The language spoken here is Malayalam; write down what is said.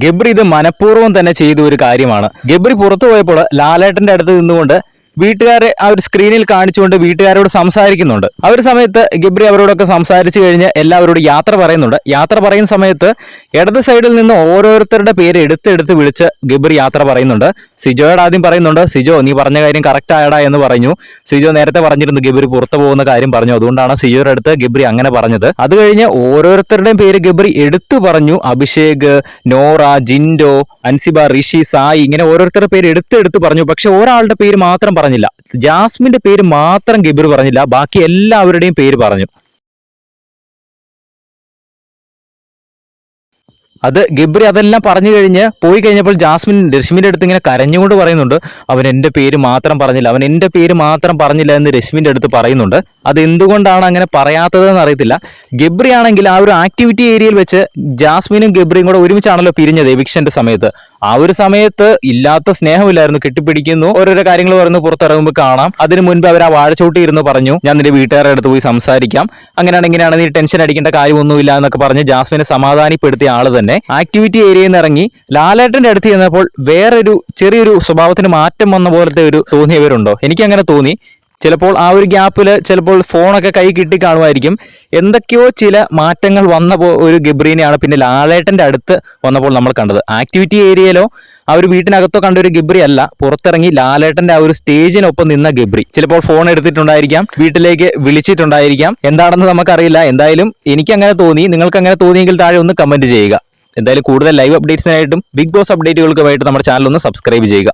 ഗബ്രി ഇത് മനഃപൂർവ്വം തന്നെ ചെയ്ത ഒരു കാര്യമാണ്. ഗബ്രി പുറത്തു പോയപ്പോൾ ലാലേട്ടന്റെ അടുത്ത് നിന്നുകൊണ്ട് വീട്ടുകാരെ ആ ഒരു സ്ക്രീനിൽ കാണിച്ചുകൊണ്ട് വീട്ടുകാരോട് സംസാരിക്കുന്നുണ്ട്. ആ ഒരു സമയത്ത് ഗബ്രി അവരോടൊക്കെ സംസാരിച്ചു കഴിഞ്ഞ് എല്ലാവരോടും യാത്ര പറയുന്നുണ്ട്. യാത്ര പറയുന്ന സമയത്ത് ഇടത് സൈഡിൽ നിന്ന് ഓരോരുത്തരുടെ പേര് എടുത്തെടുത്ത് വിളിച്ച് ഗബ്രി യാത്ര പറയുന്നുണ്ട്. സിജോയോട് ആദ്യം പറയുന്നുണ്ട്, സിജോ നീ പറഞ്ഞ കാര്യം കറക്റ്റ് ആയടാ എന്ന് പറഞ്ഞു. സിജോ നേരത്തെ പറഞ്ഞിരുന്നു ഗബ്രി പുറത്തു പോകുന്ന കാര്യം പറഞ്ഞു, അതുകൊണ്ടാണ് സിജോയുടെ അടുത്ത് ഗബ്രി അങ്ങനെ പറഞ്ഞത്. അത് കഴിഞ്ഞ് ഓരോരുത്തരുടെയും പേര് ഗബ്രി എടുത്തു പറഞ്ഞു. അഭിഷേക്, നോറ, ജിൻഡോ, അൻസിബ, ഋഷി, സായി, ഇങ്ങനെ ഓരോരുത്തരുടെ പേര് എടുത്തെടുത്ത് പറഞ്ഞു. പക്ഷെ ഒരാളുടെ പേര് മാത്രം പറഞ്ഞില്ല. ജാസ്മിന്റെ പേര് മാത്രം ഗബ്രി പറഞ്ഞില്ല, ബാക്കി എല്ലാവരുടെയും പേര് പറഞ്ഞു. അത് ഗബ്രി അതെല്ലാം പറഞ്ഞു കഴിഞ്ഞ് പോയി കഴിഞ്ഞപ്പോൾ ജാസ്മിൻ രശ്മിന്റെ അടുത്ത് ഇങ്ങനെ കരഞ്ഞുകൊണ്ട് പറയുന്നുണ്ട്, അവൻ എൻ്റെ പേര് മാത്രം പറഞ്ഞില്ല, അവൻ എൻ്റെ പേര് മാത്രം പറഞ്ഞില്ല എന്ന് രശ്മിന്റെ അടുത്ത് പറയുന്നുണ്ട്. അത് എന്തുകൊണ്ടാണ് അങ്ങനെ പറയാത്തതെന്ന് അറിയത്തില്ല. ഗബ്രി ആണെങ്കിൽ ആ ഒരു ആക്ടിവിറ്റി ഏരിയയിൽ വെച്ച് ജാസ്മിനും ഗബ്രിയും കൂടെ ഒരുമിച്ചാണല്ലോ പിരിഞ്ഞത് എവിക്ഷന്റെ സമയത്ത്. ആ ഒരു സമയത്ത് ഇല്ലാത്ത സ്നേഹമില്ലായിരുന്നു, കെട്ടിപ്പിടിക്കുന്നു, ഓരോരോ കാര്യങ്ങൾ പറയുന്നു, പുറത്തിറങ്ങുമ്പോൾ കാണാം. അതിന് മുൻപ് അവർ ആ വാഴച്ചോട്ടി ഇരുന്ന് പറഞ്ഞു, ഞാൻ നിന്റെ വീട്ടുകാരുടെ അടുത്ത് പോയി സംസാരിക്കാം, അങ്ങനെയാണ് ഇങ്ങനെയാണ്, നീ ടെൻഷൻ അടിക്കേണ്ട കാര്യമൊന്നുമില്ല എന്നൊക്കെ പറഞ്ഞ് ജാസ്മിനെ സമാധാനിപ്പെടുത്തിയ ആള് തന്നെ ആക്ടിവിറ്റി ഏരിയയിൽ നിന്ന് ഇറങ്ങി ലാലേട്ടന്റെ അടുത്ത് ചെന്നപ്പോൾ വേറൊരു ചെറിയൊരു സ്വഭാവത്തിന് മാറ്റം വന്ന പോലത്തെ ഒരു തോന്നിയവരുണ്ടോ? എനിക്കങ്ങനെ തോന്നി. ചിലപ്പോൾ ആ ഒരു ഗ്യാപ്പിൽ ചിലപ്പോൾ ഫോണൊക്കെ കൈ കിട്ടി കാണുമായിരിക്കും. എന്തൊക്കെയോ ചില മാറ്റങ്ങൾ വന്ന ഒരു ഗബ്രീനെയാണ് പിന്നെ ലാലേട്ടന്റെ അടുത്ത് വന്നപ്പോൾ നമ്മൾ കണ്ടത്. ആക്ടിവിറ്റി ഏരിയയിലോ ആ ഒരു വീട്ടിനകത്തോ കണ്ട ഒരു ഗബ്രി അല്ല, പുറത്തിറങ്ങി ലാലേട്ടന്റെ ആ ഒരു സ്റ്റേജിനൊപ്പം നിന്ന ഗബ്രി. ചിലപ്പോൾ ഫോൺ എടുത്തിട്ടുണ്ടായിരിക്കാം, വീട്ടിലേക്ക് വിളിച്ചിട്ടുണ്ടായിരിക്കാം, എന്താണെന്ന് നമുക്കറിയില്ല. എന്തായാലും എനിക്ക് അങ്ങനെ തോന്നി. നിങ്ങൾക്ക് അങ്ങനെ തോന്നിയെങ്കിൽ താഴെ ഒന്ന് കമന്റ് ചെയ്യുക. എന്തായാലും കൂടുതൽ ലൈവ് അപ്ഡേറ്റ്സിനായിട്ടും ബിഗ് ബോസ് അപ്ഡേറ്റുകൾക്കുമായിട്ട് നമ്മുടെ ചാനൽ ഒന്ന് സബ്സ്ക്രൈബ് ചെയ്യുക.